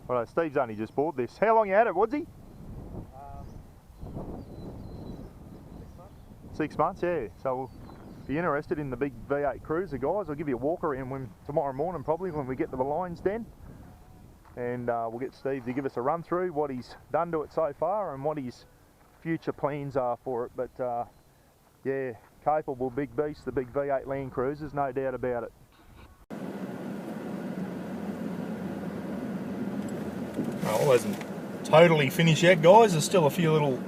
Right, Steve's only just bought this. How long you had it, Woodsy? 6 months. 6 months, yeah. So we'll be interested in the big V8 Cruiser, guys. I'll give you a walk around tomorrow morning probably when we get to the Lions Den. And we'll get Steve to give us a run through what he's done to it so far and what his future plans are for it. But yeah, capable big beast, the big V8 Land Cruisers, no doubt about it. Well, it hasn't totally finished yet, guys. There's still a few little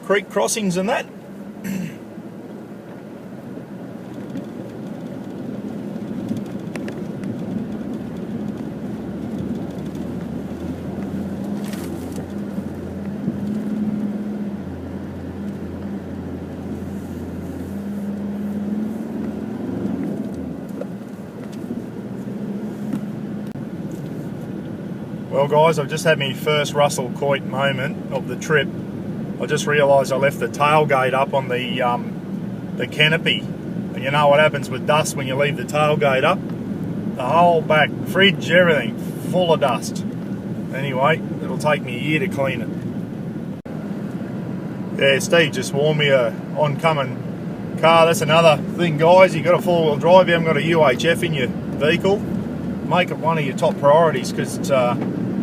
creek crossings and that. Well guys, I've just had my first Russell Coit moment of the trip. I just realised I left the tailgate up on the canopy. And you know what happens with dust when you leave the tailgate up? The whole back, fridge, everything, full of dust. Anyway, it'll take me a year to clean it. Yeah, Steve just warned me oncoming car. That's another thing, guys. You've got a four-wheel drive, you haven't got a UHF in your vehicle. Make it one of your top priorities because it's a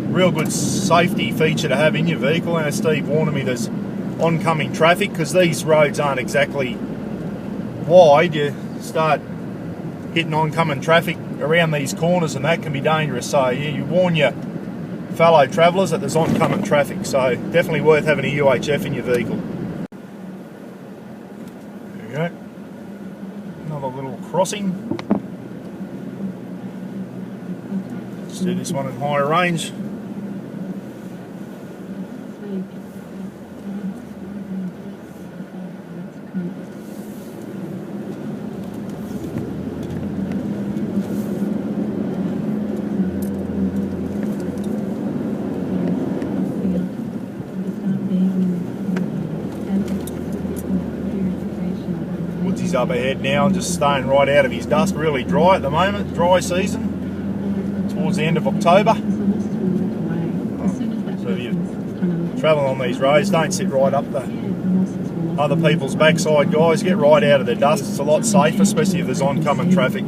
real good safety feature to have in your vehicle. And as Steve warned me, there's oncoming traffic because these roads aren't exactly wide. You start hitting oncoming traffic around these corners and that can be dangerous. So you warn your fellow travellers that there's oncoming traffic. So definitely worth having a UHF in your vehicle. There we go. Another little crossing. Let's do this one in higher range. Woodsy's up ahead now and just staying right out of his dust. Really dry at the moment, dry season. Towards the end of October. So if you're travelling on these roads, don't sit right up the other people's backside, guys. Get right out of their dust. It's a lot safer, especially if there's oncoming traffic.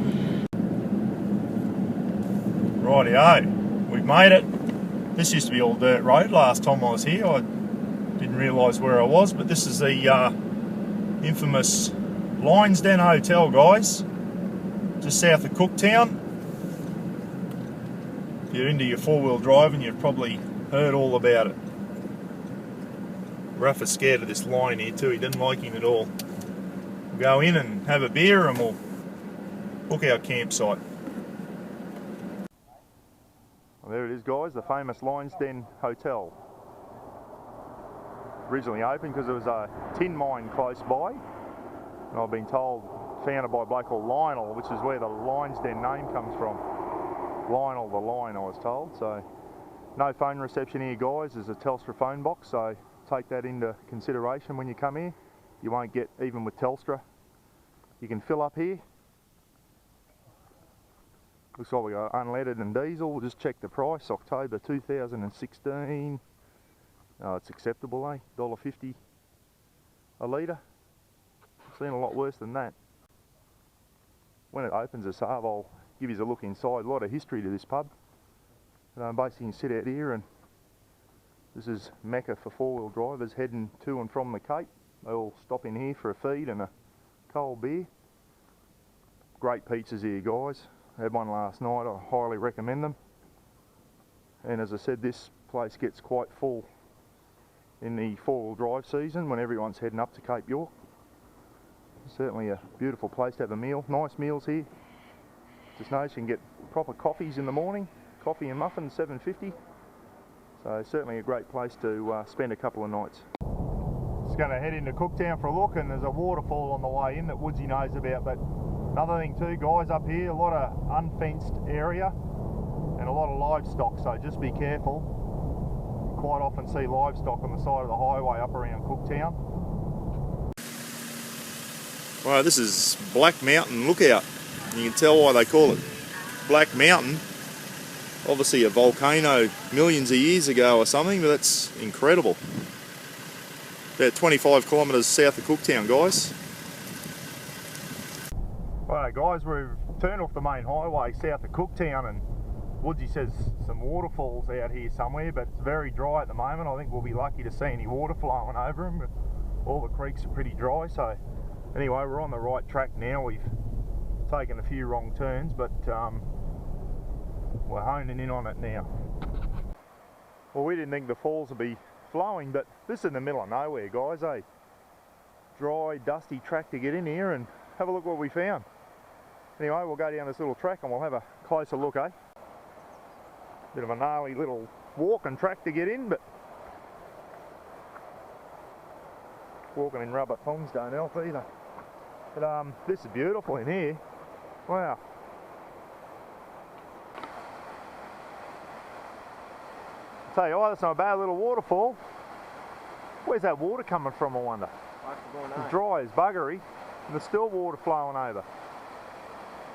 Rightio, we've made it. This used to be all dirt road last time I was here. I didn't realise where I was, but this is the infamous Lions Den Hotel, guys. Just south of Cooktown. If you're into your four-wheel driving, you've probably heard all about it. Ruff is scared of this lion here too. He doesn't like him at all. We'll go in and have a beer and we'll book our campsite. Well, there it is, guys, the famous Lions Den Hotel. Originally opened because there was a tin mine close by. And I've been told founded by a bloke called Lionel, which is where the Lions Den name comes from. Lionel the Lion, I was told. So no phone reception here, guys. There's a Telstra phone box, so take that into consideration when you come here. You won't get, even with Telstra. You can fill up here. Looks like we got unleaded and diesel. We'll just check the price. October 2016. Oh, it's acceptable, eh? $1.50 a litre. I've seen a lot worse than that. When it opens us up, I'll give you a look inside. A lot of history to this pub. Basically you can sit out here and this is Mecca for four-wheel drivers heading to and from the Cape. They all stop in here for a feed and a cold beer. Great pizzas here, guys. I had one last night. I highly recommend them. And as I said, this place gets quite full in the four-wheel drive season when everyone's heading up to Cape York. Certainly a beautiful place to have a meal. Nice meals here. Just notice you can get proper coffees in the morning. Coffee and muffins, $7.50. So certainly a great place to spend a couple of nights. Just going to head into Cooktown for a look, and there's a waterfall on the way in that Woodsy knows about. But another thing too, guys, up here, a lot of unfenced area and a lot of livestock, so just be careful. You quite often see livestock on the side of the highway up around Cooktown. Well, this is Black Mountain Lookout. You can tell why they call it Black Mountain. Obviously a volcano millions of years ago or something, but that's incredible. About 25 kilometres south of Cooktown, guys. Right guys, we've turned off the main highway south of Cooktown, and Woodsy says some waterfalls out here somewhere, but it's very dry at the moment. I think we'll be lucky to see any water flowing over them. All the creeks are pretty dry, so anyway, we're on the right track now. We've taken a few wrong turns, but we're honing in on it now. Well, we didn't think the falls would be flowing, but this is in the middle of nowhere, guys, eh? Dry, dusty track to get in here, and have a look what we found. Anyway, we'll go down this little track and we'll have a closer look, eh? Bit of a gnarly little walking track to get in, but walking in rubber thongs don't help either. But this is beautiful in here. Wow. I'll tell you what, that's not a bad little waterfall. Where's that water coming from, I wonder? It's dry as buggery, and there's still water flowing over.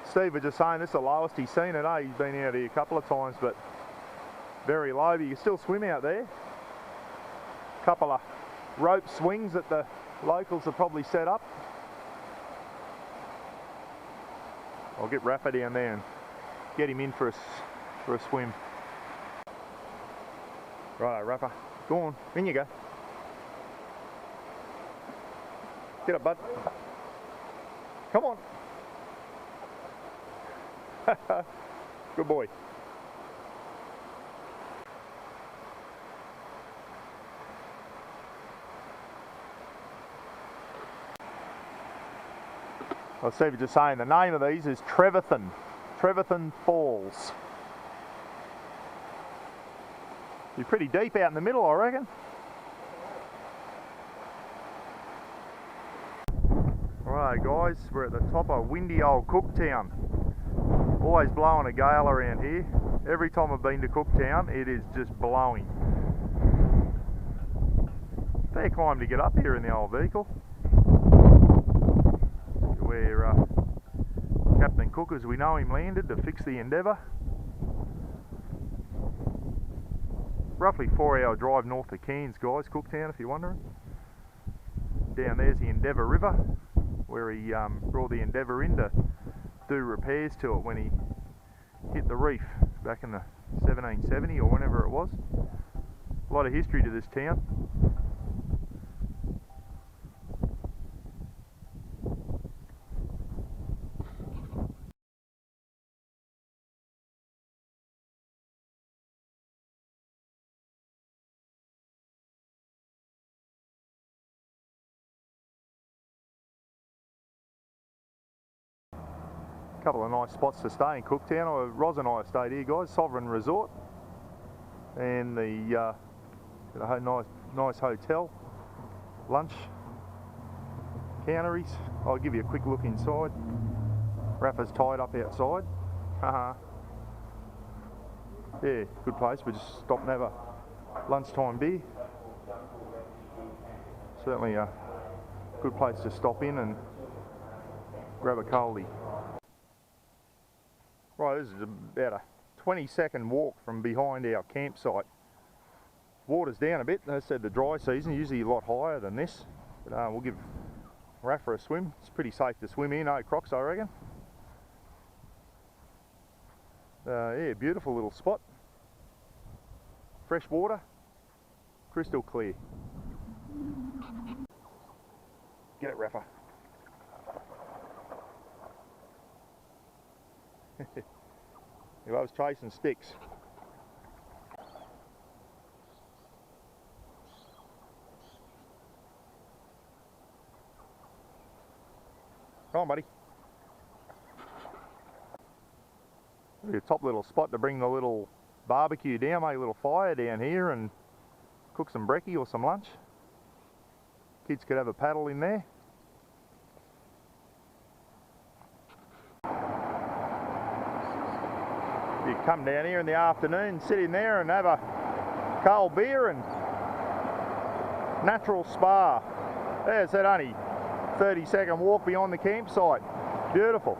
Steve was just saying this is the lowest he's seen it, eh? He's been out here a couple of times, but very low, but you can still swim out there. A couple of rope swings that the locals have probably set up. I'll get Rafa down there and get him in for a swim. Right, Rafa, go on, in you go. Get up, bud. Come on. Good boy. Well, Steve was just saying the name of these is Trevethan Falls. You're pretty deep out in the middle, I reckon. Alright guys, we're at the top of windy old Cooktown. Always blowing a gale around here. Every time I've been to Cooktown, it is just blowing. Fair climb to get up here in the old vehicle. Where Captain Cook, as we know him, landed to fix the Endeavour. Roughly 4-hour drive north of Cairns, guys, Cooktown, if you're wondering. Down there's the Endeavour River, where he brought the Endeavour in to do repairs to it when he hit the reef back in the 1770 or whenever it was. A lot of history to this town. Couple of nice spots to stay in Cooktown. Roz and I have stayed here, guys. Sovereign Resort, and the nice hotel, lunch, counteries. I'll give you a quick look inside. Rafa's tied up outside. Yeah, good place. We just stop and have a lunchtime beer. Certainly a good place to stop in and grab a coldie. Right, this is about a 20-second walk from behind our campsite. Water's down a bit. As I said, the dry season usually a lot higher than this. But we'll give Rafa a swim. It's pretty safe to swim in, no crocs, I reckon. Yeah, beautiful little spot. Fresh water, crystal clear. Get it, Rafa. He loves chasing sticks. Come on, buddy. Be a top little spot to bring the little barbecue down, make a little fire down here and cook some brekkie or some lunch. Kids could have a paddle in there. You come down here in the afternoon, sit in there and have a cold beer and natural spa. There's that only 30-second walk behind the campsite. Beautiful.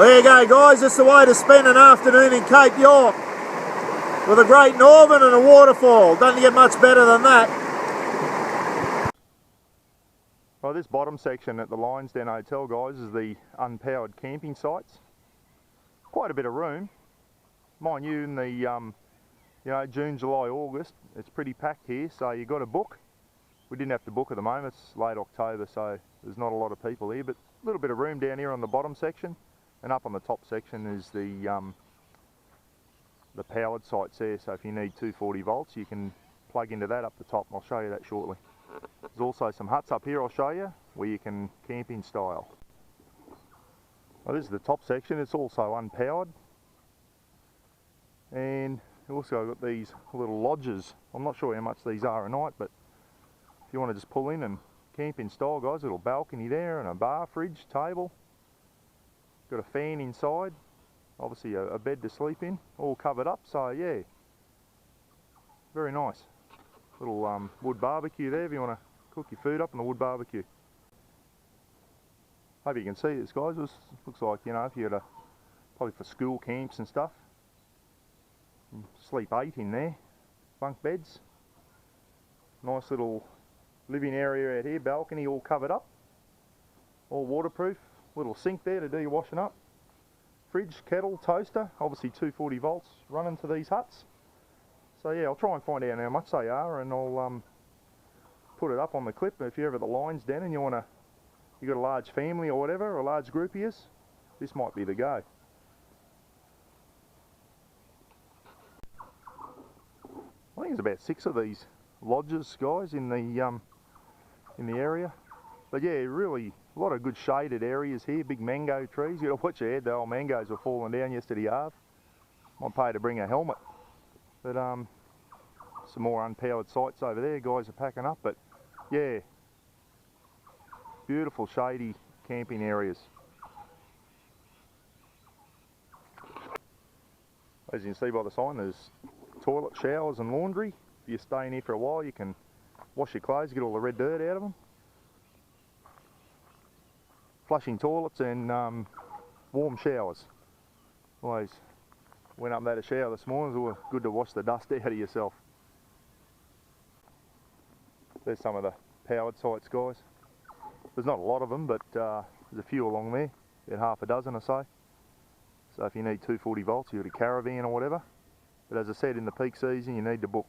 There you go, guys. That's the way to spend an afternoon in Cape York, with a great northern and a waterfall. Doesn't get much better than that. Well, this bottom section at the Lionsden Hotel, guys, is the unpowered camping sites. Quite a bit of room. Mind you, in the June, July, August, it's pretty packed here, so you got to book. We didn't have to book at the moment. It's late October, so there's not a lot of people here, but a little bit of room down here on the bottom section, and up on the top section is the powered sites there. So if you need 240 volts, you can plug into that up the top. I'll show you that shortly. There's also some huts up here I'll show you where you can camp in style. Well, this is the top section. It's also unpowered, and also got these little lodges. I'm not sure how much these are a night, but if you want to just pull in and camp in style, guys, a little balcony there and a bar, fridge, table. Got a fan inside, obviously a bed to sleep in, all covered up, so yeah, very nice. Little wood barbecue there if you want to cook your food up on the wood barbecue. Hope you can see this, guys. This looks like, you know, if you had probably for school camps and stuff. Sleep 8 in there, bunk beds. Nice little living area out here, balcony all covered up, all waterproof. Little sink there to do your washing up. Fridge, kettle, toaster, obviously 240 volts running to these huts. So yeah, I'll try and find out how much they are, and I'll put it up on the clip. If you're ever at the Lionsden and you got a large family or whatever, or a large group of yous, this might be the go. I think there's about 6 of these lodges, guys, in the area. But yeah, really a lot of good shaded areas here. Big mango trees. You got to watch your head. The old mangoes were falling down yesterday half. Might pay to bring a helmet. But some more unpowered sites over there. Guys are packing up. But yeah, beautiful shady camping areas. As you can see by the sign, there's toilet, showers and laundry. If you're staying here for a while, you can wash your clothes, get all the red dirt out of them. Flushing toilets and warm showers. Always went up and had a shower this morning. It was good to wash the dust out of yourself. There's some of the powered sites, guys. There's not a lot of them, but there's a few along there, about half a dozen or so. So if you need 240 volts, you got a caravan or whatever. But as I said, in the peak season, you need to book.